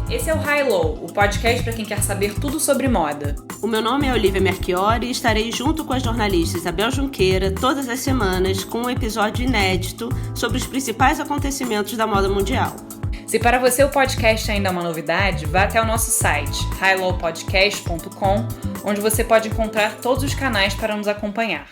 Esse é o High Low, o podcast para quem quer saber tudo sobre moda. O meu nome é Olivia Merchiori e estarei junto com a jornalista Isabel Junqueira todas as semanas com um episódio inédito sobre os principais acontecimentos da moda mundial. Se para você o podcast ainda é uma novidade, vá até o nosso site, highlowpodcast.com, onde você pode encontrar todos os canais para nos acompanhar.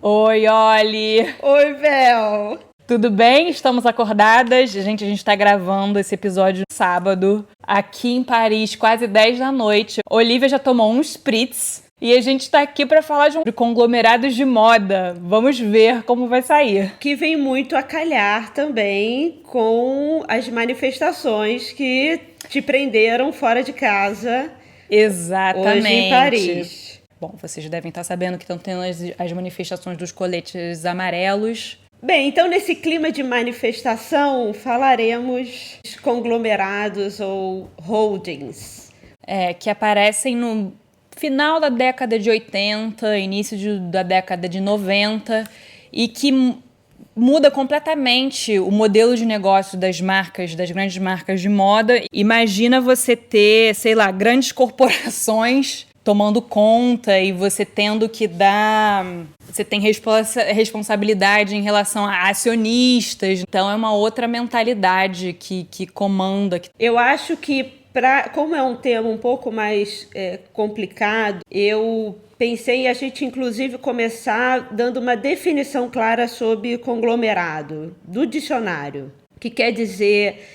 Oi, Oli! Oi, Bel! Tudo bem? Estamos acordadas? Gente, a gente tá gravando esse episódio sábado, aqui em Paris, quase 10 da noite. Olivia já tomou um spritz e a gente tá aqui para falar de conglomerados de moda. Vamos ver como vai sair. Que vem muito a calhar também com as manifestações que te prenderam fora de casa. Exatamente. Hoje em Paris. Bom, vocês devem estar sabendo que estão tendo as manifestações dos coletes amarelos. Bem, então nesse clima de manifestação falaremos de conglomerados ou holdings. Que aparecem no final da década de 80, da década de 90 e que muda completamente o modelo de negócio das grandes marcas de moda. Imagina você ter, grandes corporações tomando conta e você tendo que dar... Você tem responsabilidade em relação a acionistas. Então, é uma outra mentalidade que comanda. Eu acho que, como é um tema um pouco mais complicado, eu pensei em a gente, inclusive, começar dando uma definição clara sobre conglomerado, do dicionário, que quer dizer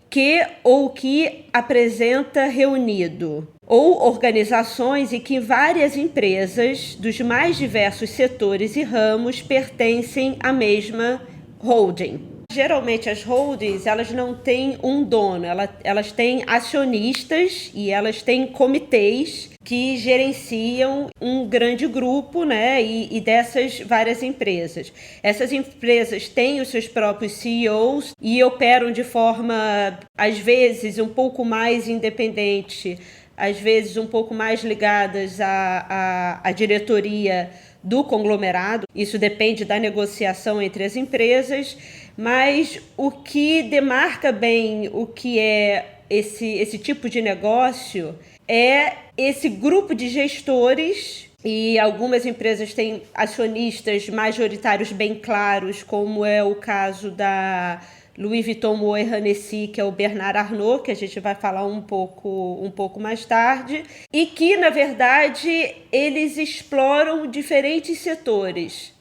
que ou que apresenta reunido, ou organizações em que várias empresas dos mais diversos setores e ramos pertencem à mesma holding. Geralmente as holdings, elas não têm um dono, elas têm acionistas e elas têm comitês que gerenciam um grande grupo, né, e dessas várias empresas. Essas empresas têm os seus próprios CEOs e operam de forma, às vezes, um pouco mais independente, às vezes um pouco mais ligadas à diretoria do conglomerado. Isso depende da negociação entre as empresas, mas o que demarca bem o que é esse tipo de negócio é esse grupo de gestores, e algumas empresas têm acionistas majoritários bem claros, como é o caso da Louis Vuitton Moet Hennessy, que é o Bernard Arnault, que a gente vai falar um pouco mais tarde, e que, na verdade, eles exploram diferentes setores.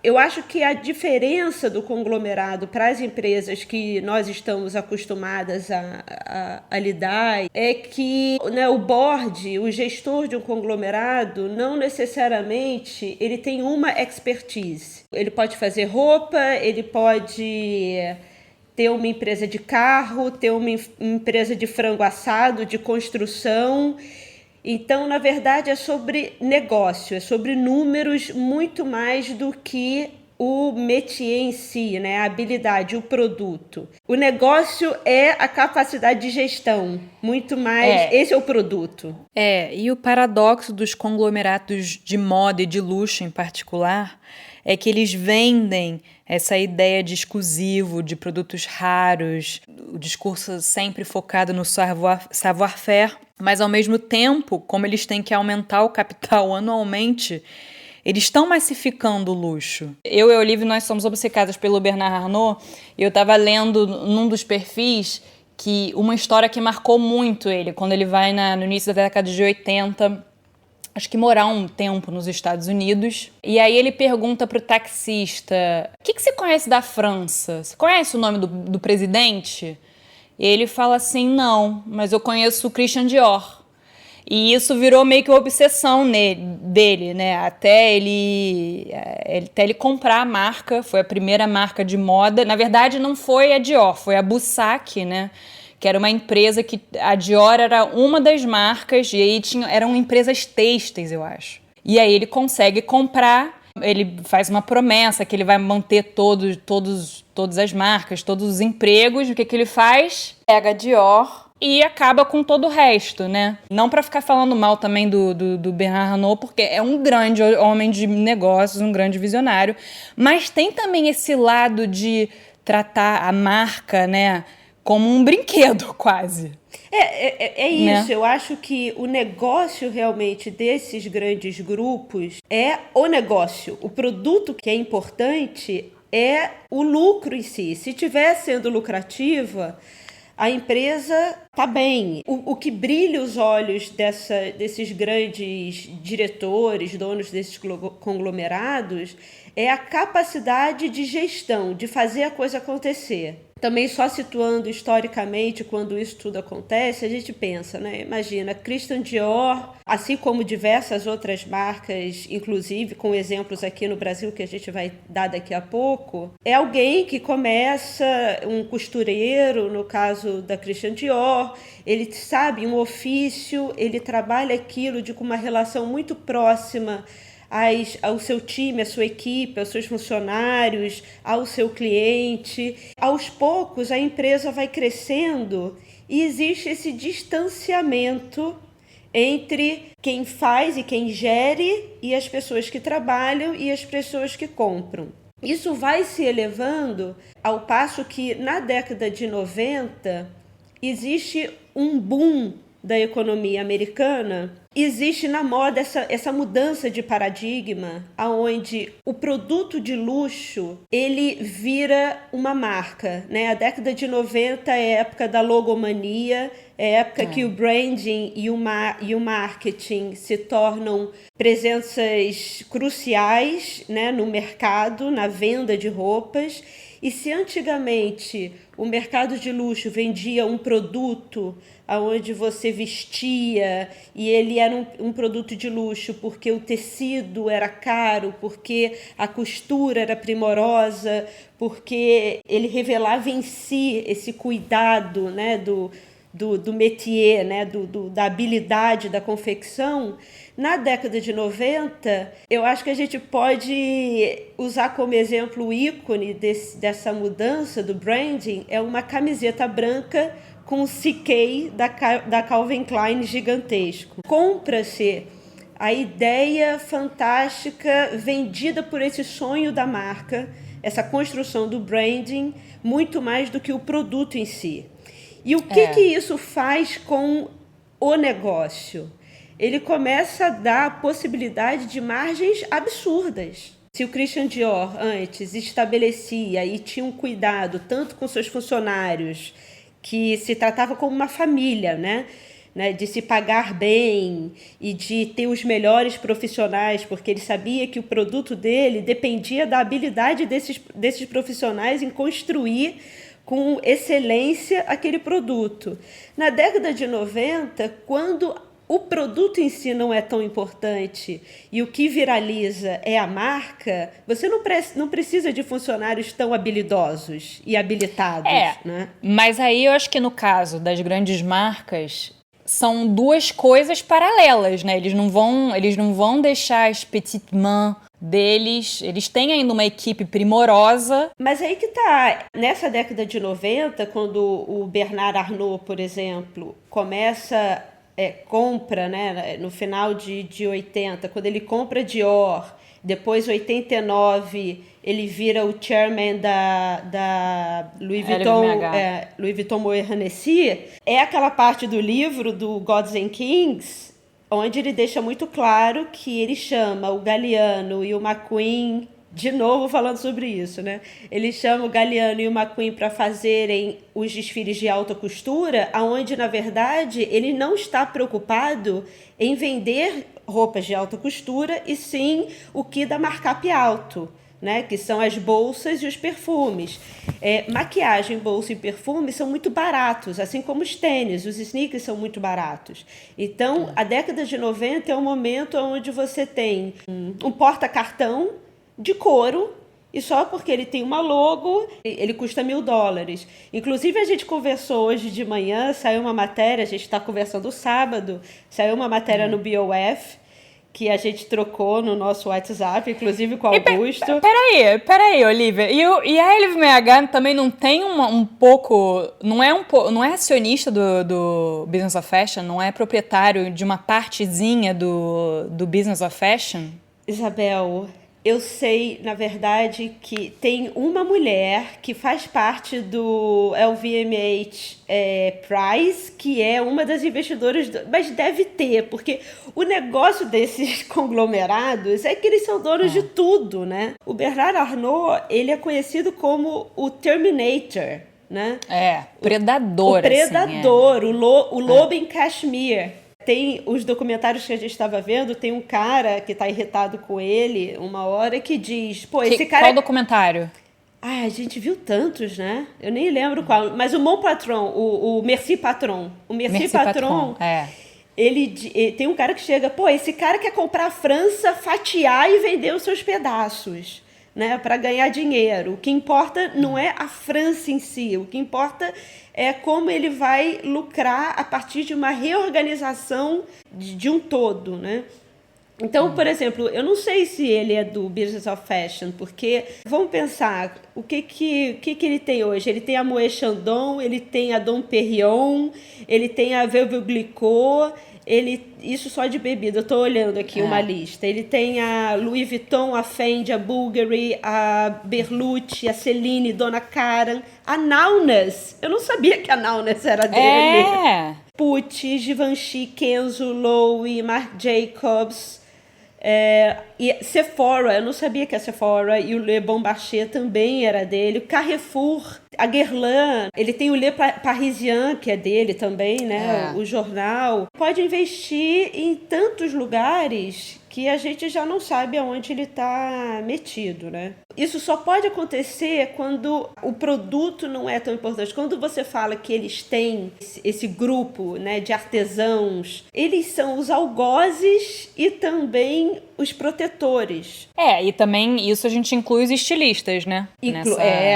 Eu acho que a diferença do conglomerado para as empresas que nós estamos acostumadas a lidar é que, né, o board, o gestor de um conglomerado, não necessariamente ele tem uma expertise. Ele pode fazer roupa, ele pode ter uma empresa de carro, ter uma empresa de frango assado, de construção. Então, na verdade, é sobre negócio, é sobre números muito mais do que o métier em si, né? A habilidade, o produto. O negócio é a capacidade de gestão, muito mais, esse é o produto. E o paradoxo dos conglomerados de moda e de luxo em particular é que eles vendem essa ideia de exclusivo, de produtos raros, o discurso sempre focado no savoir-faire, mas ao mesmo tempo, como eles têm que aumentar o capital anualmente, eles estão massificando o luxo. Eu e a Olivia, nós somos obcecadas pelo Bernard Arnault, e eu estava lendo num dos perfis que uma história que marcou muito ele, quando ele vai no início da década de 80, acho que morar um tempo nos Estados Unidos. E aí ele pergunta pro taxista: o que você conhece da França? Você conhece o nome do presidente? E ele fala assim: não, mas eu conheço o Christian Dior. E isso virou meio que uma obsessão dele, né? Até ele comprar a marca, foi a primeira marca de moda. Na verdade, não foi a Dior, foi a Bussac, né? Que era uma empresa que a Dior era uma das marcas, e aí eram empresas têxteis, eu acho. E aí ele consegue comprar, ele faz uma promessa que ele vai manter todas as marcas, todos os empregos. O que ele faz? Pega a Dior e acaba com todo o resto, né? Não para ficar falando mal também do Bernard Arnault, porque é um grande homem de negócios, um grande visionário, mas tem também esse lado de tratar a marca, né, como um brinquedo, quase. É isso, né? Eu acho que o negócio realmente desses grandes grupos é o negócio. O produto que é importante é o lucro em si. Se estiver sendo lucrativa, a empresa está bem. O que brilha os olhos desses grandes diretores, donos desses conglomerados, é a capacidade de gestão, de fazer a coisa acontecer. Também só situando historicamente quando isso tudo acontece, a gente pensa, né? Imagina, Christian Dior, assim como diversas outras marcas, inclusive com exemplos aqui no Brasil que a gente vai dar daqui a pouco, é alguém que começa, um costureiro, no caso da Christian Dior, ele sabe um ofício, ele trabalha aquilo com uma relação muito próxima ao seu time, à sua equipe, aos seus funcionários, ao seu cliente. Aos poucos, a empresa vai crescendo e existe esse distanciamento entre quem faz e quem gere e as pessoas que trabalham e as pessoas que compram. Isso vai se elevando ao passo que, na década de 90, existe um boom da economia americana. Existe na moda essa mudança de paradigma, onde o produto de luxo ele vira uma marca, né? A década de 90 é a época da logomania, é a época que o branding e o marketing se tornam presenças cruciais, né, no mercado, na venda de roupas. E se antigamente o mercado de luxo vendia um produto onde você vestia e ele era um produto de luxo porque o tecido era caro, porque a costura era primorosa, porque ele revelava em si esse cuidado, né, do métier, né, da habilidade da confecção. Na década de 90, eu acho que a gente pode usar como exemplo o ícone dessa mudança do branding, é uma camiseta branca com o CK da Calvin Klein gigantesco. Compra-se a ideia fantástica vendida por esse sonho da marca, essa construção do branding, muito mais do que o produto em si. E o que isso faz com o negócio? Ele começa a dar a possibilidade de margens absurdas. Se o Christian Dior antes estabelecia e tinha um cuidado tanto com seus funcionários, que se tratava como uma família, né? De se pagar bem e de ter os melhores profissionais, porque ele sabia que o produto dele dependia da habilidade desses profissionais em construir com excelência aquele produto. Na década de 90, quando o produto em si não é tão importante e o que viraliza é a marca, você não precisa de funcionários tão habilidosos e habilitados. Né? Mas aí eu acho que no caso das grandes marcas, são duas coisas paralelas, né? Eles não vão deixar as petites mains deles, eles têm ainda uma equipe primorosa. Mas aí que tá, nessa década de 90, quando o Bernard Arnault, por exemplo, compra, né, no final de 80, quando ele compra Dior, depois 89 ele vira o chairman da Louis Vuitton Moet Hennessy, é aquela parte do livro do Gods and Kings, onde ele deixa muito claro que ele chama o Galliano e o McQueen, de novo falando sobre isso, né? Ele chama o Galliano e o McQueen para fazerem os desfiles de alta costura, onde, na verdade, ele não está preocupado em vender roupas de alta costura, e sim o que dá markup alto, né? Que são as bolsas e os perfumes. Maquiagem, bolsa e perfume são muito baratos, assim como os tênis, os sneakers são muito baratos. Então, a década de 90 é um momento onde você tem um porta-cartão de couro, e só porque ele tem uma logo, ele custa $1.000. Inclusive, a gente conversou hoje de manhã, saiu uma matéria, a gente está conversando sábado, saiu uma matéria no BOF, que a gente trocou no nosso WhatsApp, inclusive com o Augusto. Peraí, Olivia. E a LVMH também não tem um pouco... Não é acionista do Business of Fashion? Não é proprietário de uma partezinha do Business of Fashion? Isabel, Eu sei, na verdade, que tem uma mulher que faz parte do LVMH Prize, que é uma das investidoras, mas deve ter, porque o negócio desses conglomerados é que eles são donos de tudo, né? O Bernard Arnault, ele é conhecido como o Terminator, né? Predador. O predador, assim, o lobo em Kashmir. Tem os documentários que a gente estava vendo, tem um cara que tá irritado com ele uma hora que diz... esse cara... Qual documentário? A gente viu tantos, né? Eu nem lembro qual. Mas o Mon Patron, o Merci Patron. O Merci Patron, ele tem um cara que chega... esse cara quer comprar a França, fatiar e vender os seus pedaços, né? Para ganhar dinheiro. O que importa não é a França em si. O que importa é como ele vai lucrar a partir de uma reorganização de um todo, né? Então, por exemplo, eu não sei se ele é do Business of Fashion, porque vamos pensar, o que ele tem hoje? Ele tem a Moët Chandon, ele tem a Dom Perignon, ele tem a Veuve Clicquot, isso só de bebida, eu estou olhando aqui uma lista. Ele tem a Louis Vuitton, a Fendi, a Bulgari, a Berluti, a Celine, Donna Karan, a Naunas. Eu não sabia que a Naunas era dele. Pucci, Givenchy, Kenzo, Loewe, Marc Jacobs... e Sephora, eu não sabia que a Sephora e o Le Bon Marché também era dele. Carrefour, a Guerlain, ele tem o Le Parisien, que é dele também, né? O jornal. Pode investir em tantos lugares que a gente já não sabe aonde ele está metido, né? Isso só pode acontecer quando o produto não é tão importante. Quando você fala que eles têm esse grupo, né, de artesãos, eles são os algozes e também os protetores. E também isso a gente inclui os estilistas, né?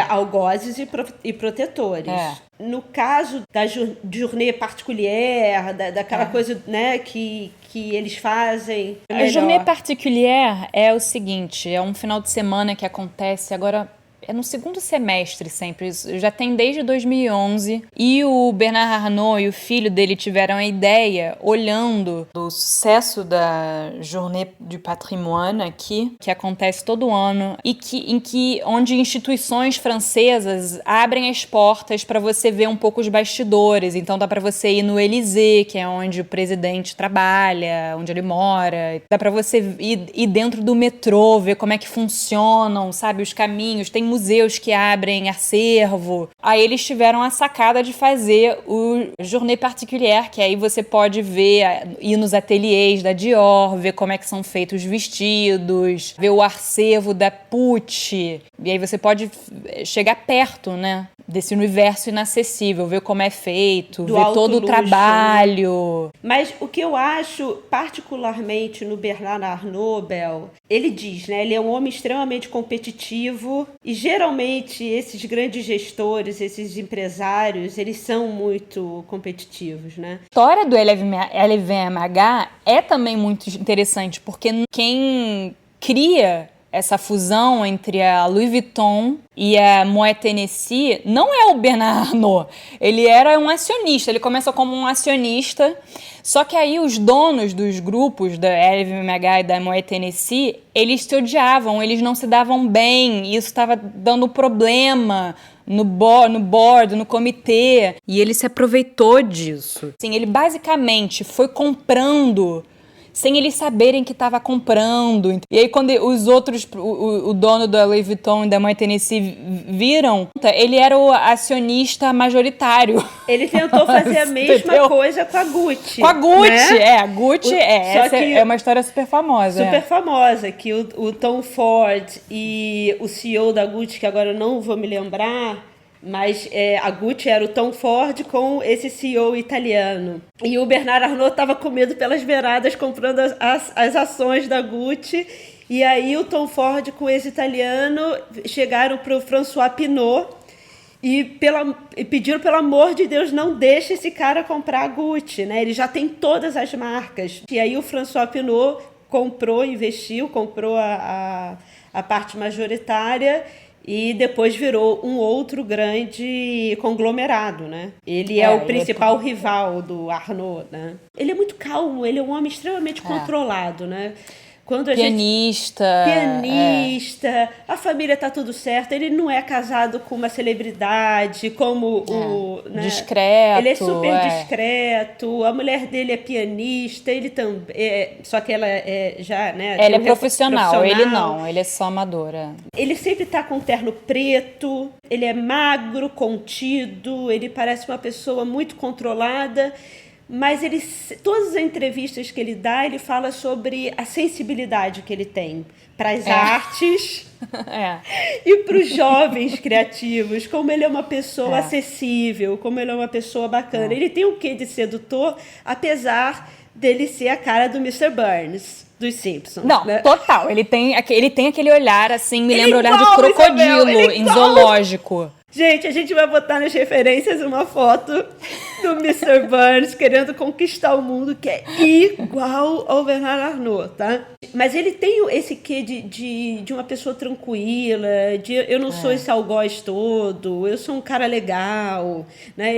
Algozes e protetores. No caso da journée particulière, daquela coisa, né, que eles fazem. A journée particulière é o seguinte, é um final de semana que acontece agora... É no segundo semestre sempre, isso já tem desde 2011. E o Bernard Arnault e o filho dele tiveram a ideia, olhando do sucesso da Journée du Patrimoine aqui, que acontece todo ano, e onde instituições francesas abrem as portas para você ver um pouco os bastidores. Então dá para você ir no Élysée, que é onde o presidente trabalha, onde ele mora. Dá para você ir dentro do metrô, ver como é que funcionam, sabe, os caminhos. Tem museus que abrem acervo. Aí eles tiveram a sacada de fazer o Journée Particulière, que aí você pode ir nos ateliês da Dior, ver como é que são feitos os vestidos, ver o acervo da Pucci. E aí você pode chegar perto, né, desse universo inacessível, ver como é feito, ver todo o trabalho. Né? Mas o que eu acho, particularmente no Bernard Arnault, Bel, ele diz, né, ele é um homem extremamente competitivo e geralmente esses grandes gestores, esses empresários, eles são muito competitivos, né? A história do LVMH é também muito interessante, porque quem cria essa fusão entre a Louis Vuitton e a Moet Hennessy não é o Bernard Arnault. Ele era um acionista, ele começa como um acionista, só que aí os donos dos grupos da LVMH e da Moet Hennessy, eles se odiavam, eles não se davam bem, e isso estava dando problema no board, no comitê, e ele se aproveitou disso. Assim, ele basicamente foi comprando sem eles saberem que estava comprando. E aí quando os outros, o dono da Louis Vuitton e da Moet Hennessy viram, ele era o acionista majoritário. Ele tentou fazer a mesma coisa com a Gucci. Com a Gucci, né? A Gucci é uma história super famosa. Super famosa, que o Tom Ford e o CEO da Gucci, que agora eu não vou me lembrar, mas a Gucci era o Tom Ford com esse CEO italiano. E o Bernard Arnault estava com medo pelas beiradas comprando as ações da Gucci. E aí o Tom Ford com esse italiano chegaram para o François Pinault e pediram, pelo amor de Deus, não deixe esse cara comprar a Gucci, né? Ele já tem todas as marcas. E aí o François Pinault comprou a parte majoritária e depois virou um outro grande conglomerado, né? Ele é o principal rival do Arnault, né? Ele é muito calmo, ele é um homem extremamente controlado, né? Quando a pianista. Pianista, a família tá tudo certo, ele não é casado com uma celebridade, como o... Né? Discreto. Ele é super discreto, a mulher dele é pianista, ele também... só que ela é já, né? Ela é profissional, ele não, ele é só amadora. Ele sempre tá com um terno preto, ele é magro, contido, ele parece uma pessoa muito controlada... Mas todas as entrevistas que ele dá, ele fala sobre a sensibilidade que ele tem para as artes e para os jovens criativos, como ele é uma pessoa acessível, como ele é uma pessoa bacana. Ele tem um quê de sedutor, apesar dele ser a cara do Mr. Burns, dos Simpsons. Não, né? Total. Ele tem aquele olhar, assim, me lembra o olhar de crocodilo em zoológico. Gente, a gente vai botar nas referências uma foto do Mr. Burns querendo conquistar o mundo, que é igual ao Bernard Arnault, tá? Mas ele tem esse quê de uma pessoa tranquila, de eu não sou esse algoz todo, eu sou um cara legal, né?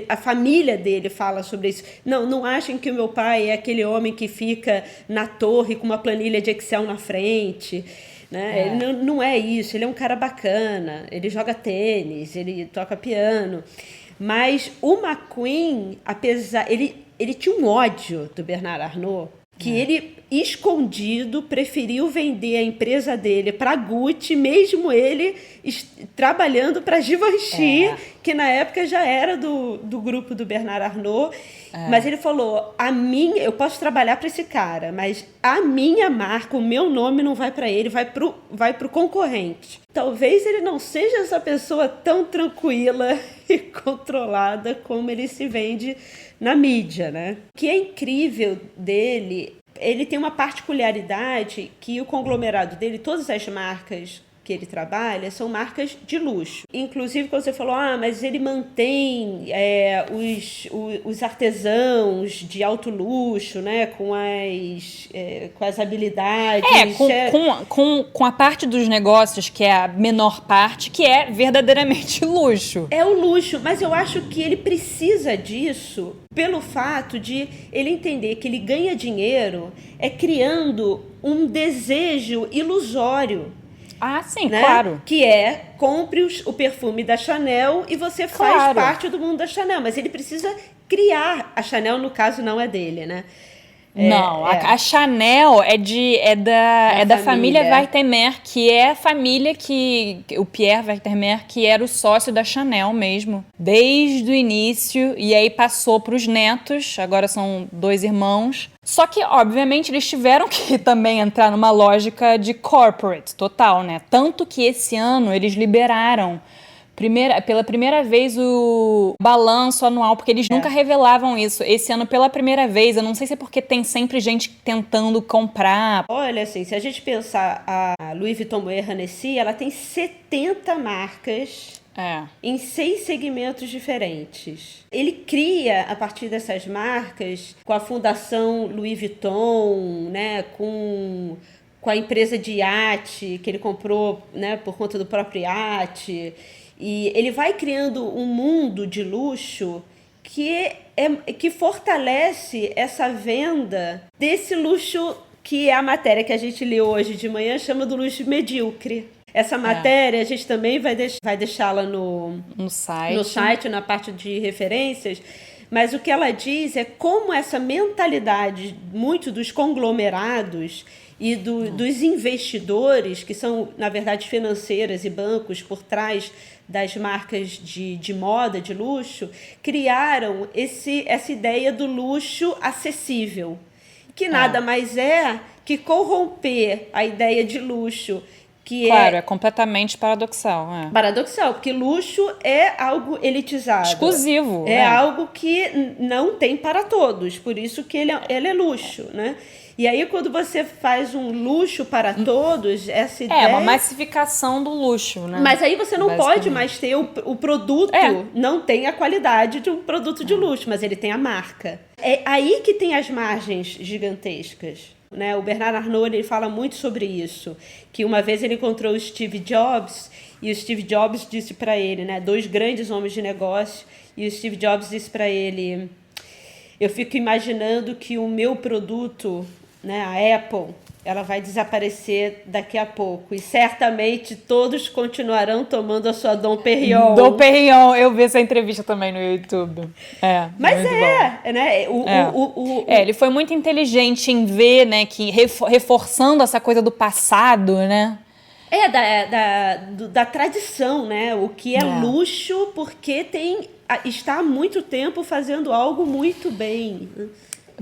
A família dele fala sobre isso. Não achem que o meu pai é aquele homem que fica na torre com uma planilha de Excel na frente. Né? Ele não é isso, ele é um cara bacana, ele joga tênis, ele toca piano, mas o McQueen, ele tinha um ódio do Bernard Arnault, que ele, escondido, preferiu vender a empresa dele para Gucci, mesmo ele trabalhando para Givenchy, que na época já era do grupo do Bernard Arnault. Mas ele falou, eu posso trabalhar para esse cara, mas a minha marca, o meu nome não vai para ele, vai pro concorrente. Talvez ele não seja essa pessoa tão tranquila e controlada como ele se vende na mídia, né? O que é incrível dele, ele tem uma particularidade que o conglomerado dele, todas as marcas que ele trabalha são marcas de luxo. Inclusive, quando você falou, mas ele mantém os artesãos de alto luxo, né, com as habilidades. Com a parte dos negócios, que é a menor parte, que é verdadeiramente luxo. É o luxo, mas eu acho que ele precisa disso pelo fato de ele entender que ele ganha dinheiro criando um desejo ilusório. Ah, sim, né? Claro. Que compre o perfume da Chanel e você faz parte do mundo da Chanel. Mas ele precisa criar. A Chanel, no caso, não é dele, né? A Chanel é da família Wertheimer, que é a família que... O Pierre Wertheimer, que era o sócio da Chanel mesmo, desde o início, e aí passou para os netos, agora são 2 irmãos. Só que, obviamente, eles tiveram que também entrar numa lógica de corporate total, né? Tanto que esse ano eles liberaram pela primeira vez o balanço anual, porque eles nunca revelavam isso. Esse ano, pela primeira vez, eu não sei se é porque tem sempre gente tentando comprar. Olha, assim, se a gente pensar a Louis Vuitton Moet Hennessy, ela tem 70 marcas em 6 segmentos diferentes. Ele cria, a partir dessas marcas, com a Fundação Louis Vuitton, né, com a empresa de iate que ele comprou, né, por conta do próprio iate. E ele vai criando um mundo de luxo que fortalece essa venda desse luxo que é a matéria que a gente leu hoje de manhã, chama do luxo medíocre. Essa matéria a gente também vai deixá-la no site, na parte de referências. Mas o que ela diz é como essa mentalidade muito dos conglomerados e dos investidores, que são, na verdade, financeiras e bancos por trás das marcas de moda, de luxo, criaram essa ideia do luxo acessível, que nada mais é que corromper a ideia de luxo, que é completamente paradoxal. Paradoxal, porque luxo é algo elitizado. Exclusivo. É algo que não tem para todos, por isso que ele é luxo, né? E aí, quando você faz um luxo para todos, essa ideia... uma massificação do luxo, né? Mas aí você não pode mais ter o produto, não tem a qualidade de um produto de luxo, mas ele tem a marca. É aí que tem as margens gigantescas, né? O Bernard Arnault, ele fala muito sobre isso, que uma vez ele encontrou o Steve Jobs, e o Steve Jobs disse para ele, né? 2 grandes homens de negócio, e o Steve Jobs disse para ele... Eu fico imaginando que o meu produto né, a Apple, ela vai desaparecer daqui a pouco. E certamente todos continuarão tomando a sua Dom Perignon. Dom Perignon, eu vi essa entrevista também no YouTube. Mas né? Ele foi muito inteligente em ver, né, que reforçando essa coisa do passado, né? Da tradição, né? O que é luxo, porque está há muito tempo fazendo algo muito bem.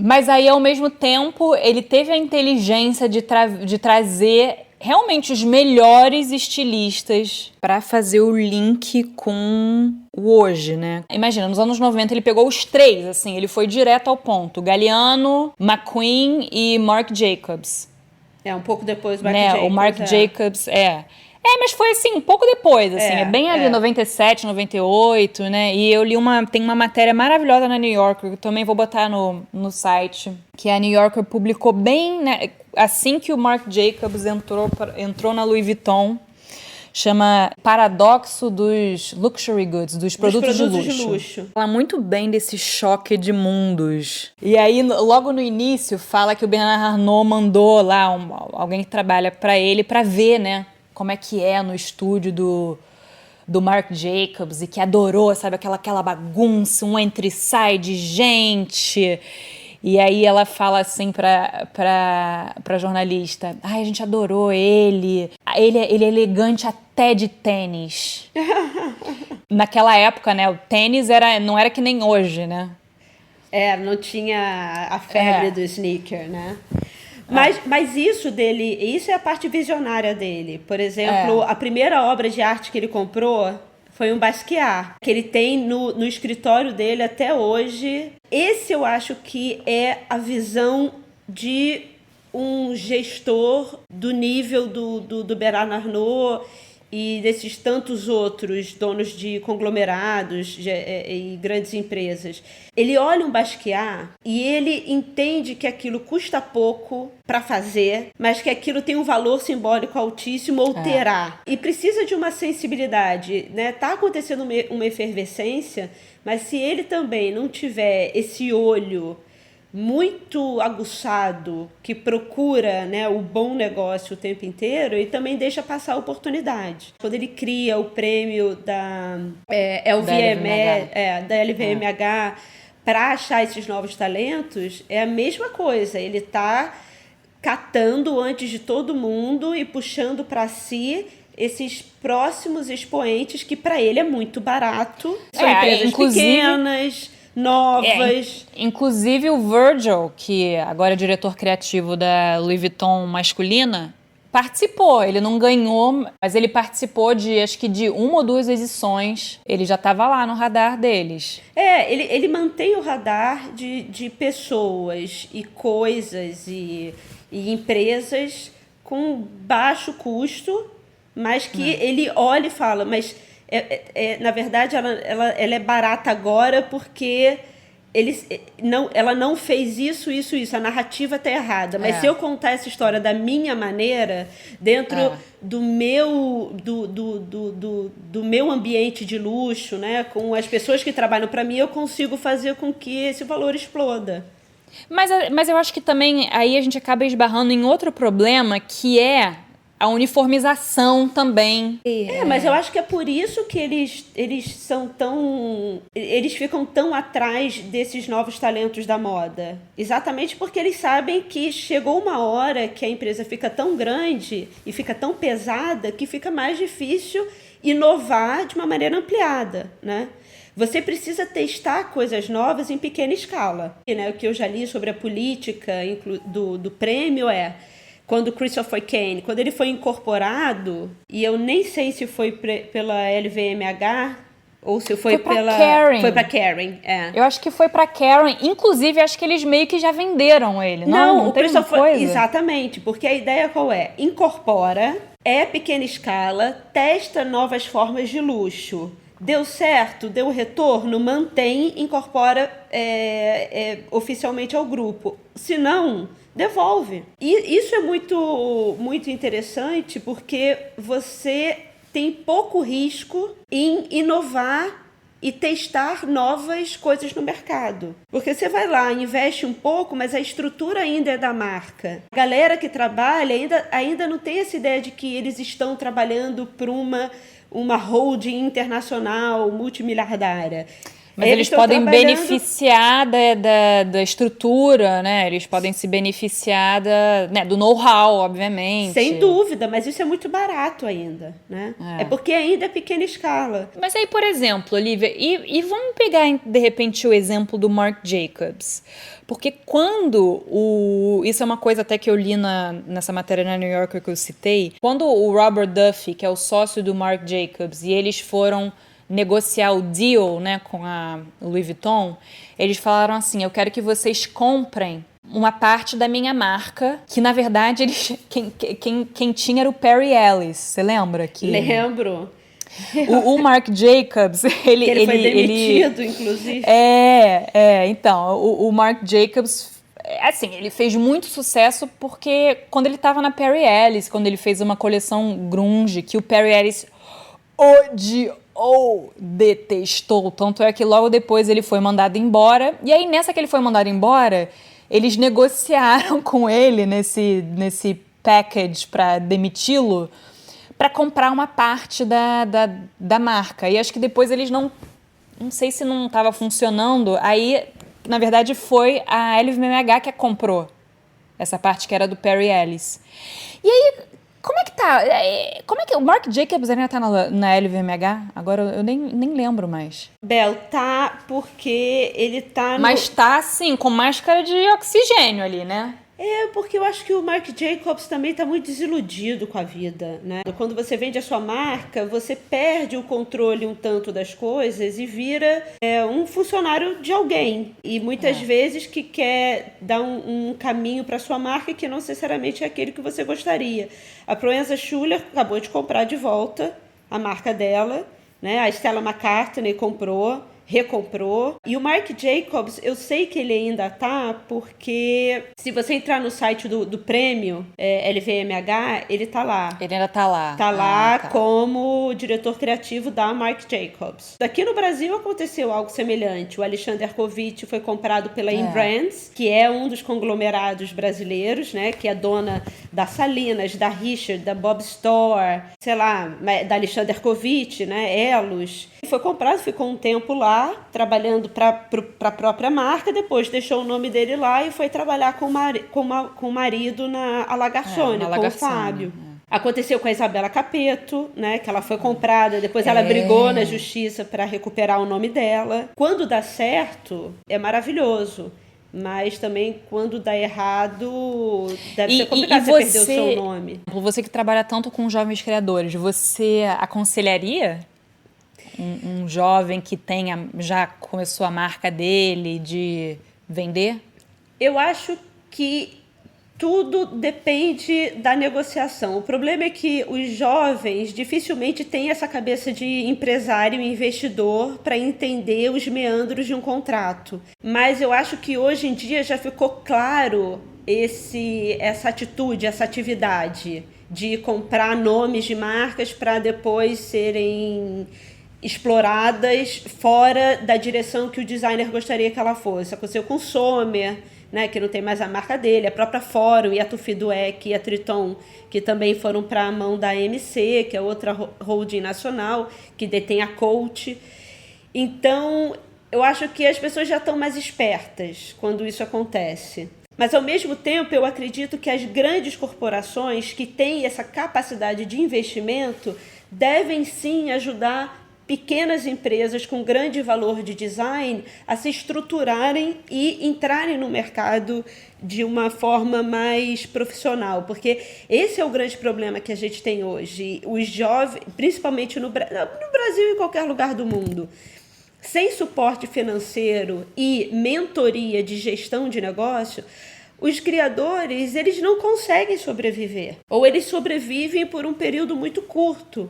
Mas aí, ao mesmo tempo, ele teve a inteligência de trazer realmente os melhores estilistas para fazer o link com o hoje, né? Imagina, nos anos 90 ele pegou os três, assim, ele foi direto ao ponto. Galliano, McQueen e Marc Jacobs. Um pouco depois do Marc Jacobs. O Marc Jacobs, mas foi assim, um pouco depois, assim, bem ali, 97, 98, né? E eu li tem uma matéria maravilhosa na New Yorker, que eu também vou botar no site, que a New Yorker publicou bem, né, assim que o Marc Jacobs entrou na Louis Vuitton, chama Paradoxo dos Luxury Goods, dos produtos de luxo. Fala muito bem desse choque de mundos. E aí, logo no início, fala que o Bernard Arnault mandou lá alguém que trabalha para ele para ver, né, como é que é no estúdio do Marc Jacobs, e que adorou, sabe, aquela bagunça, um entra e sai de gente. E aí ela fala assim pra jornalista: a gente adorou ele é elegante até de tênis. Naquela época, né, o tênis não era que nem hoje, né? Não tinha a febre do sneaker, né? Mas isso é a parte visionária dele. Por exemplo, a primeira obra de arte que ele comprou foi um Basquiat, que ele tem no escritório dele até hoje. Esse eu acho que é a visão de um gestor do nível do Bernard Arnault e desses tantos outros donos de conglomerados e grandes empresas. Ele olha um Basquiat e ele entende que aquilo custa pouco para fazer, mas que aquilo tem um valor simbólico altíssimo, ou terá. E precisa de uma sensibilidade, né? Tá acontecendo uma efervescência, mas se ele também não tiver esse olho muito aguçado, que procura, né, o bom negócio o tempo inteiro, e também deixa passar a oportunidade. Quando ele cria o prêmio da LVMH para achar esses novos talentos, é a mesma coisa. Ele está catando antes de todo mundo e puxando para si esses próximos expoentes, que para ele é muito barato. São empresas pequenas, novas. Inclusive o Virgil, que agora é diretor criativo da Louis Vuitton masculina, participou. Ele não ganhou, mas ele participou acho que de uma ou duas edições. Ele já estava lá no radar deles. Ele mantém o radar de pessoas e coisas e empresas com baixo custo, mas que ele olha e fala, mas na verdade ela é barata agora porque ela não fez isso, a narrativa está errada, mas se eu contar essa história da minha maneira, dentro do meu ambiente de luxo, né, com as pessoas que trabalham para mim, eu consigo fazer com que esse valor exploda. Mas eu acho que também aí a gente acaba esbarrando em outro problema, que é a uniformização também. Mas eu acho que é por isso que eles ficam tão atrás desses novos talentos da moda. Exatamente porque eles sabem que chegou uma hora que a empresa fica tão grande e fica tão pesada que fica mais difícil inovar de uma maneira ampliada, né? Você precisa testar coisas novas em pequena escala. O que eu já li sobre a política do prêmio quando Christopher Kane, quando ele foi incorporado, e eu nem sei se foi pela LVMH ou se foi pela Kering. Foi para Kering, Eu acho que foi para Kering. Inclusive, acho que eles meio que já venderam ele. Não tem uma coisa? Exatamente, porque a ideia qual é? Incorpora, pequena escala, testa novas formas de luxo. Deu certo, deu retorno, mantém, incorpora oficialmente ao grupo. Se não, devolve. E isso é muito, muito interessante, porque você tem pouco risco em inovar e testar novas coisas no mercado. Porque você vai lá, investe um pouco, mas a estrutura ainda é da marca. A galera que trabalha ainda não tem essa ideia de que eles estão trabalhando para uma holding internacional multimilhardária. Mas eles podem beneficiar da estrutura, né? Eles podem se beneficiar do know-how, obviamente. Sem dúvida, mas isso é muito barato ainda, né? É porque ainda é pequena escala. Mas aí, por exemplo, Olivia, e vamos pegar, de repente, o exemplo do Marc Jacobs. Porque isso é uma coisa até que eu li nessa matéria na New Yorker que eu citei. Quando o Robert Duffy, que é o sócio do Marc Jacobs, e eles foram negociar o deal, né, com a Louis Vuitton, eles falaram assim: eu quero que vocês comprem uma parte da minha marca, que na verdade quem tinha era o Perry Ellis. Você lembra? Lembro. O Marc Jacobs, ele foi demitido, inclusive. Então, o Marc Jacobs, assim, ele fez muito sucesso porque quando ele estava na Perry Ellis, quando ele fez uma coleção grunge, que o Perry Ellis detestou, tanto é que logo depois ele foi mandado embora, e aí nessa que ele foi mandado embora, eles negociaram com ele nesse package para demiti-lo, para comprar uma parte da marca, e acho que depois eles não sei se não estava funcionando, aí na verdade foi a LVMH que comprou essa parte que era do Perry Ellis. E aí, como é que tá? Como é que o Marc Jacobs ainda tá na LVMH? Agora eu nem lembro mais. Bel, tá porque ele tá Mas tá, assim, com máscara de oxigênio ali, né? Porque eu acho que o Marc Jacobs também está muito desiludido com a vida, né? Quando você vende a sua marca, você perde o controle um tanto das coisas e vira um funcionário de alguém. E muitas vezes que quer dar um caminho para sua marca que não necessariamente é aquele que você gostaria. A Proenza Schuller acabou de comprar de volta a marca dela, né? A Stella McCartney recomprou. E o Marc Jacobs, eu sei que ele ainda tá, porque se você entrar no site do prêmio LVMH, ele tá lá. Ele ainda tá lá. Tá lá como diretor criativo da Marc Jacobs. Aqui no Brasil aconteceu algo semelhante. O Alexander Ercovitch foi comprado pela Inbrands, que é um dos conglomerados brasileiros, né? Que é dona da Salinas, da Richard, da Bob Store, sei lá, da Alexander Ercovitch, né? Elos. Foi comprado, ficou um tempo lá, trabalhando para a própria marca, depois deixou o nome dele lá e foi trabalhar com o marido na Alagarçone, com o Fábio. Aconteceu com a Isabela Capeto, né, que ela foi comprada, depois ela brigou na justiça para recuperar o nome dela. Quando dá certo, é maravilhoso. Mas também, quando dá errado, deve ser complicado você perder o seu nome. Você que trabalha tanto com jovens criadores, você aconselharia um jovem que já começou a marca dele de vender? Eu acho que tudo depende da negociação. O problema é que os jovens dificilmente têm essa cabeça de empresário e investidor para entender os meandros de um contrato. Mas eu acho que hoje em dia já ficou claro essa atitude, essa atividade de comprar nomes de marcas para depois serem exploradas fora da direção que o designer gostaria que ela fosse. Aconteceu com o Sommer, né, que não tem mais a marca dele, a própria Fórum e a Tufi Dueck e a Triton, que também foram para a mão da AMC, que é outra holding nacional, que detém a Coach. Então, eu acho que as pessoas já estão mais espertas quando isso acontece. Mas, ao mesmo tempo, eu acredito que as grandes corporações que têm essa capacidade de investimento devem sim ajudar pequenas empresas com grande valor de design a se estruturarem e entrarem no mercado de uma forma mais profissional, porque esse é o grande problema que a gente tem hoje. Os jovens, principalmente no Brasil e em qualquer lugar do mundo, sem suporte financeiro e mentoria de gestão de negócio, os criadores eles não conseguem sobreviver, ou eles sobrevivem por um período muito curto,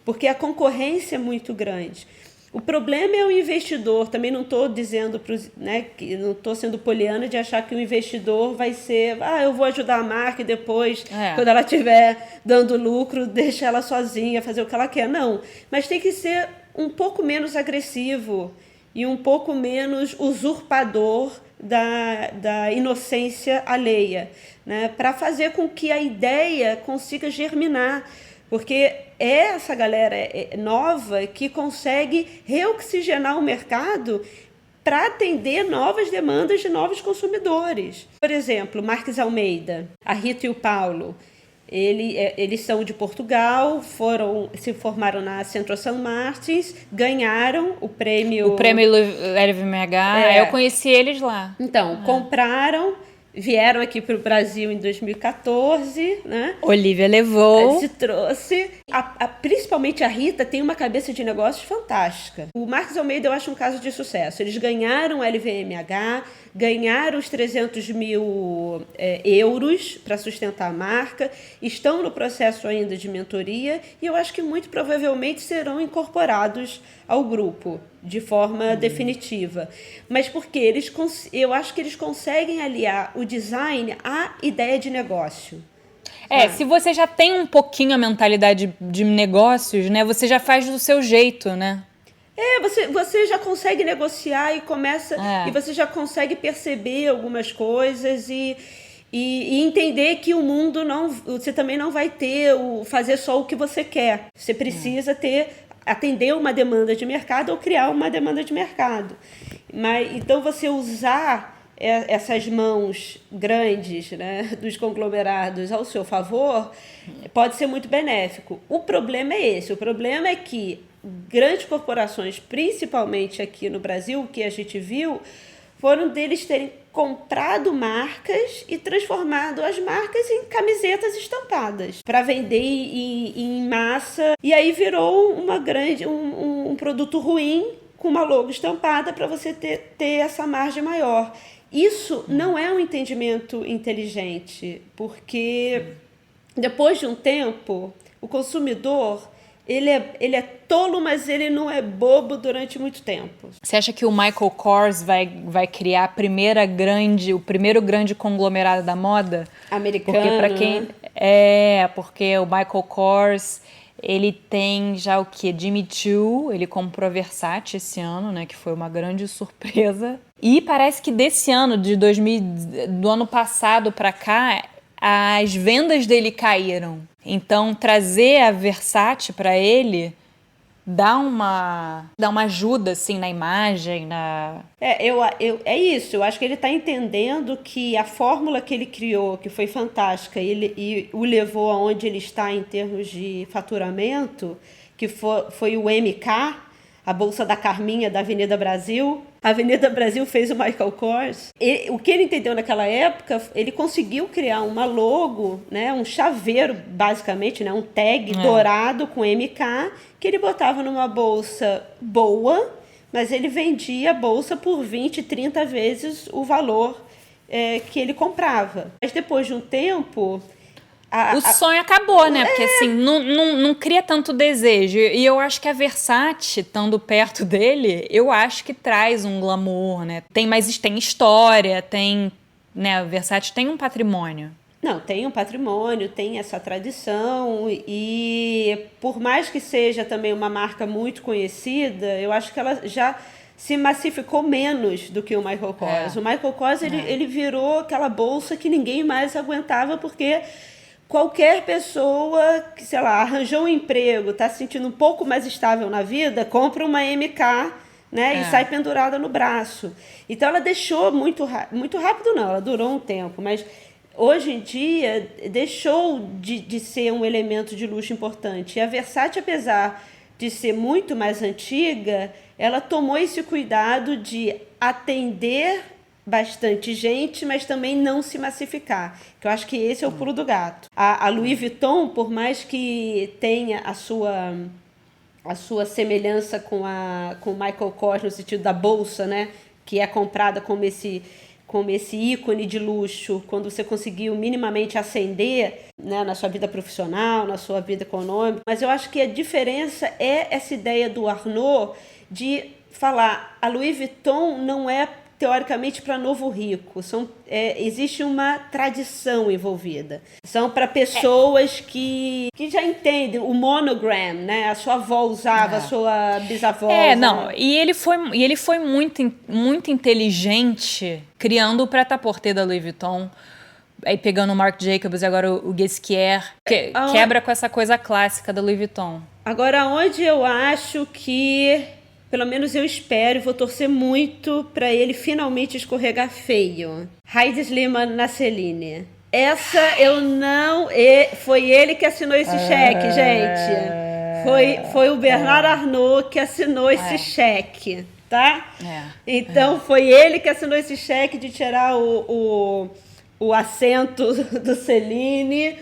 porque a concorrência é muito grande. O problema é o investidor. Também não estou dizendo, que não estou sendo poliana de achar que o investidor vai ser, eu vou ajudar a marca e depois, quando ela estiver dando lucro, deixa ela sozinha, fazer o que ela quer. Não, mas tem que ser um pouco menos agressivo e um pouco menos usurpador da inocência alheia, né? Para fazer com que a ideia consiga germinar, porque é essa galera nova que consegue reoxigenar o mercado para atender novas demandas de novos consumidores. Por exemplo, Marques Almeida, a Rita e o Paulo, eles são de Portugal, se formaram na Centro St. Martins, ganharam o prêmio... O prêmio LVMH, eu conheci eles lá. Então, compraram, vieram aqui para o Brasil em 2014, né? Olivia levou. Se trouxe. Principalmente a Rita tem uma cabeça de negócios fantástica. O Marques Almeida eu acho um caso de sucesso. Eles ganharam o LVMH, ganharam os 300 mil euros para sustentar a marca, estão no processo ainda de mentoria e eu acho que muito provavelmente serão incorporados ao grupo de forma definitiva. Mas porque eu acho que eles conseguem aliar o design à ideia de negócio. Se você já tem um pouquinho a mentalidade de negócios, né, você já faz do seu jeito, né? Você já consegue negociar e começa e você já consegue perceber algumas coisas e entender que o mundo você também não vai fazer só o que você quer. Você precisa atender uma demanda de mercado ou criar uma demanda de mercado. Então você usar essas mãos grandes, né, dos conglomerados ao seu favor pode ser muito benéfico. O problema é esse. O problema é que grandes corporações, principalmente aqui no Brasil, o que a gente viu, foram deles terem comprado marcas e transformado as marcas em camisetas estampadas para vender em massa. E aí virou um produto ruim com uma logo estampada para você ter essa margem maior. Isso não é um entendimento inteligente, porque depois de um tempo, o consumidor ele é tolo, mas ele não é bobo durante muito tempo. Você acha que o Michael Kors vai criar o primeiro grande conglomerado da moda? Americano. Porque para quem porque o Michael Kors, ele tem já o quê? Jimmy Choo, ele comprou a Versace esse ano, né, que foi uma grande surpresa. E parece que desse ano, do ano passado para cá, as vendas dele caíram. Então, trazer a Versace para ele dá uma ajuda, assim, na imagem, É isso. Eu acho que ele está entendendo que a fórmula que ele criou, que foi fantástica, e o levou aonde ele está em termos de faturamento, que foi o MK, a Bolsa da Carminha da Avenida Brasil. A Avenida Brasil fez o Michael Kors. O que ele entendeu naquela época, ele conseguiu criar uma logo, né, um chaveiro, basicamente, né, um tag dourado com MK, que ele botava numa bolsa boa, mas ele vendia a bolsa por 20, 30 vezes o valor que ele comprava. Mas depois de um tempo... O sonho acabou, né? Porque assim, não cria tanto desejo. E eu acho que a Versace, estando perto dele, eu acho que traz um glamour, né? Tem história, né? A Versace tem um patrimônio. Não, tem um patrimônio, tem essa tradição e por mais que seja também uma marca muito conhecida, eu acho que ela já se massificou menos do que o Michael Kors. O Michael Kors, ele virou aquela bolsa que ninguém mais aguentava porque... Qualquer pessoa que, sei lá, arranjou um emprego, está se sentindo um pouco mais estável na vida, compra uma MK, né, e sai pendurada no braço. Então, ela deixou muito rápido não, ela durou um tempo, mas hoje em dia deixou de ser um elemento de luxo importante. E a Versace, apesar de ser muito mais antiga, ela tomou esse cuidado de atender bastante gente, mas também não se massificar, que eu acho que esse é o pulo do gato. A Louis Vuitton, por mais que tenha a sua semelhança com o Michael Kors no sentido da bolsa, né, que é comprada como esse ícone de luxo, quando você conseguiu minimamente ascender, né, na sua vida profissional, na sua vida econômica, mas eu acho que a diferença é essa ideia do Arnault de falar, a Louis Vuitton não é teoricamente, para novo rico. Existe uma tradição envolvida. São para pessoas que já entendem o monogram, né? A sua avó usava, a sua bisavó usava. E ele foi muito inteligente criando o prêt-à-porter da Louis Vuitton. Aí pegando o Marc Jacobs e agora o Ghesquière, quebra com essa coisa clássica da Louis Vuitton. Agora, onde eu acho que, pelo menos eu espero, vou torcer muito para ele finalmente escorregar feio. Heidi Slimane na Celine. Essa eu não... Foi ele que assinou esse cheque, gente. Foi o Bernard Arnault que assinou esse cheque, tá? Então, foi ele que assinou esse cheque de tirar o assento da Celine,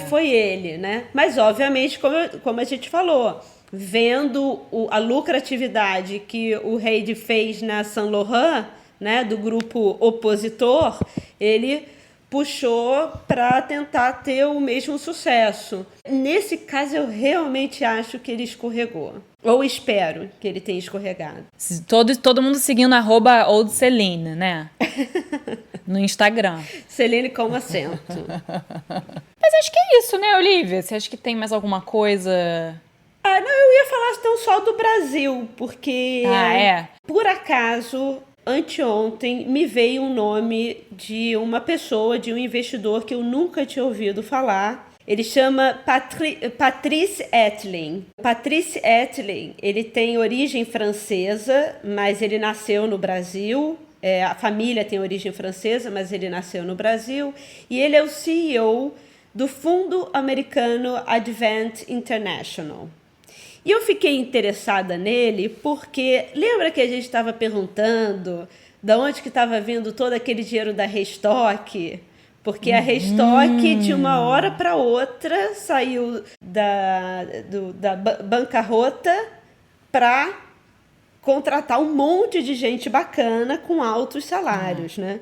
foi ele, né? Mas, obviamente, como a gente falou, vendo a lucratividade que o Heidi fez na Saint Laurent, né, do grupo opositor, ele puxou para tentar ter o mesmo sucesso. Nesse caso, eu realmente acho que ele escorregou. Ou espero que ele tenha escorregado. Todo mundo seguindo @oldceline, né? No Instagram. Celine com acento. Mas acho que é isso, né, Olivia? Você acha que tem mais alguma coisa? Não, eu ia falar então só do Brasil, porque por acaso, anteontem, me veio um nome de uma pessoa, de um investidor que eu nunca tinha ouvido falar. Ele chama Patrice Etling. Patrice Etling, ele tem origem francesa, mas ele nasceu no Brasil. A família tem origem francesa, mas ele nasceu no Brasil. E ele é o CEO do fundo americano Advent International. E eu fiquei interessada nele porque lembra que a gente estava perguntando de onde que estava vindo todo aquele dinheiro da Restock? Porque a Restock, de uma hora para outra, saiu da bancarrota para contratar um monte de gente bacana com altos salários, né?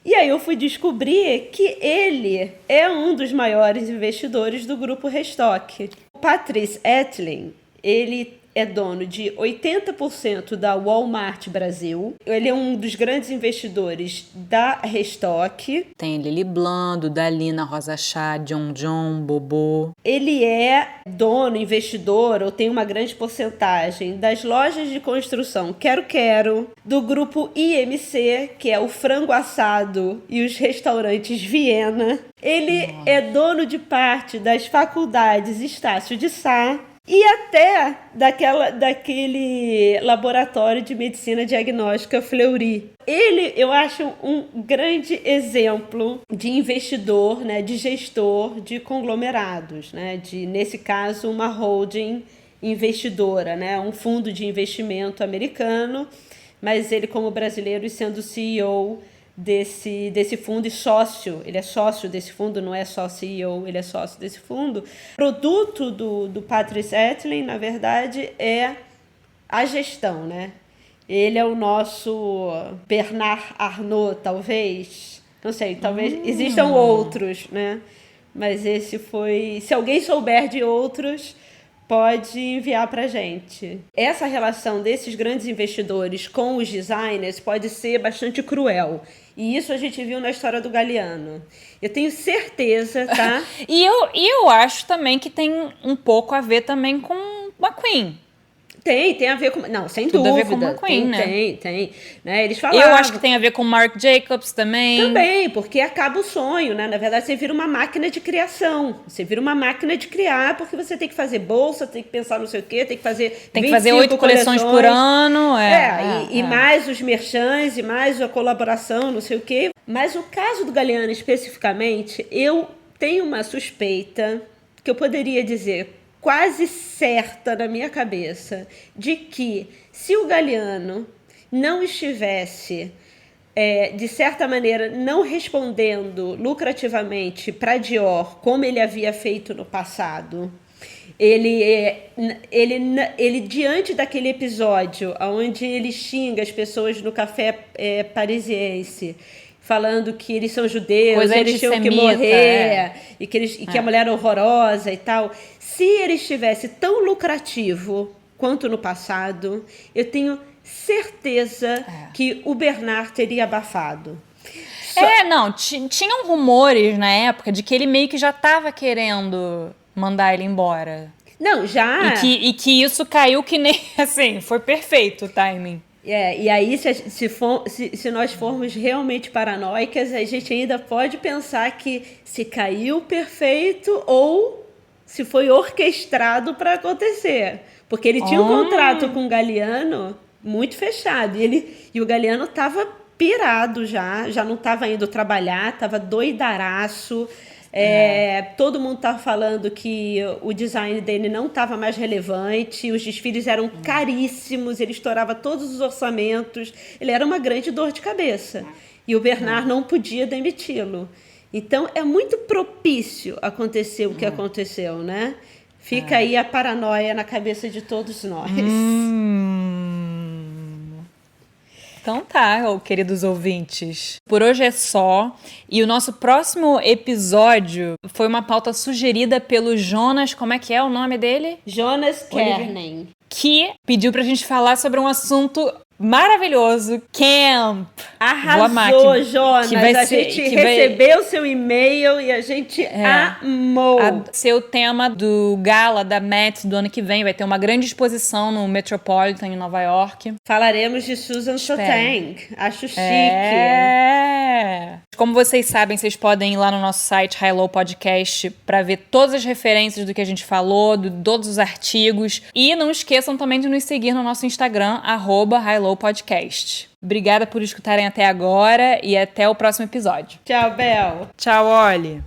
E aí eu fui descobrir que ele é um dos maiores investidores do grupo Restock. O Patrice Etling, ele é dono de 80% da Walmart Brasil. Ele é um dos grandes investidores da Restock. Tem Lili Blando, Dalina, Rosa Chá, John, Bobô. Ele é dono, investidor, ou tem uma grande porcentagem das lojas de construção Quero, do grupo IMC, que é o frango assado e os restaurantes Viena. Ele é dono de parte das faculdades Estácio de Sá, e até daquele laboratório de medicina diagnóstica Fleury. Ele, eu acho, um grande exemplo de investidor, né, de gestor de conglomerados, né, nesse caso, uma holding investidora, né, um fundo de investimento americano, mas ele, como brasileiro, e sendo CEO desse fundo e sócio, ele é sócio desse fundo, não é só CEO, ele é sócio desse fundo. O produto do Patrice Etling, na verdade, é a gestão, né? Ele é o nosso Bernard Arnault, talvez. Não sei, talvez existam outros, né? Mas esse foi... Se alguém souber de outros, pode enviar para a gente. Essa relação desses grandes investidores com os designers pode ser bastante cruel. E isso a gente viu na história do Galliano. Eu tenho certeza, tá? E eu acho também que tem um pouco a ver também com McQueen. Tem a ver com... Não, sem Tudo dúvida. a ver com McQueen, né? Tem. Né? Eles falavam... Eu acho que tem a ver com Marc Jacobs também. Também, porque acaba o sonho, né? Na verdade, você vira uma máquina de criação. Você vira uma máquina de criar, porque você tem que fazer bolsa, tem que pensar não sei o quê, tem que fazer 8 coleções por ano. E mais os merchants, e mais a colaboração, não sei o quê. Mas o caso do Galliano, especificamente, eu tenho uma suspeita que eu poderia dizer quase certa na minha cabeça de que se o Galliano não estivesse, de certa maneira, não respondendo lucrativamente para Dior como ele havia feito no passado, ele diante daquele episódio onde ele xinga as pessoas no café parisiense, falando que eles são judeus, eles tinham que morrer, e que a mulher é horrorosa e tal. Se ele estivesse tão lucrativo quanto no passado, eu tenho certeza que o Bernard teria abafado. Tinham rumores na época de que ele meio que já estava querendo mandar ele embora. Não, já. E que isso caiu que nem, assim, foi perfeito o timing. E aí, se nós formos realmente paranoicas, a gente ainda pode pensar que se caiu perfeito ou se foi orquestrado para acontecer. Porque ele tinha um contrato com o Galliano muito fechado. E o Galliano estava pirado já não estava indo trabalhar, estava doidaraço. Todo mundo estava falando que o design dele não estava mais relevante, os desfiles eram caríssimos, ele estourava todos os orçamentos, ele era uma grande dor de cabeça. E o Bernard não podia demiti-lo. Então, é muito propício acontecer o que aconteceu, né? Fica aí a paranoia na cabeça de todos nós. Então tá, queridos ouvintes. Por hoje é só. E o nosso próximo episódio foi uma pauta sugerida pelo Jonas. Como é que é o nome dele? Jonas Kernen. Que pediu pra gente falar sobre um assunto maravilhoso, camp. Arrasou, Jonas. A gente recebeu seu e-mail e a gente amou. Ser o tema do gala da Met do ano que vem. Vai ter uma grande exposição no Metropolitan em Nova York. Falaremos de Susan Sontag. Acho chique. Como vocês sabem, vocês podem ir lá no nosso site Hello Podcast para ver todas as referências do que a gente falou, de todos os artigos. E não esqueçam também de nos seguir no nosso Instagram, @HelloPodcast. Obrigada por escutarem até agora e até o próximo episódio. Tchau, Bel. Tchau, Oli.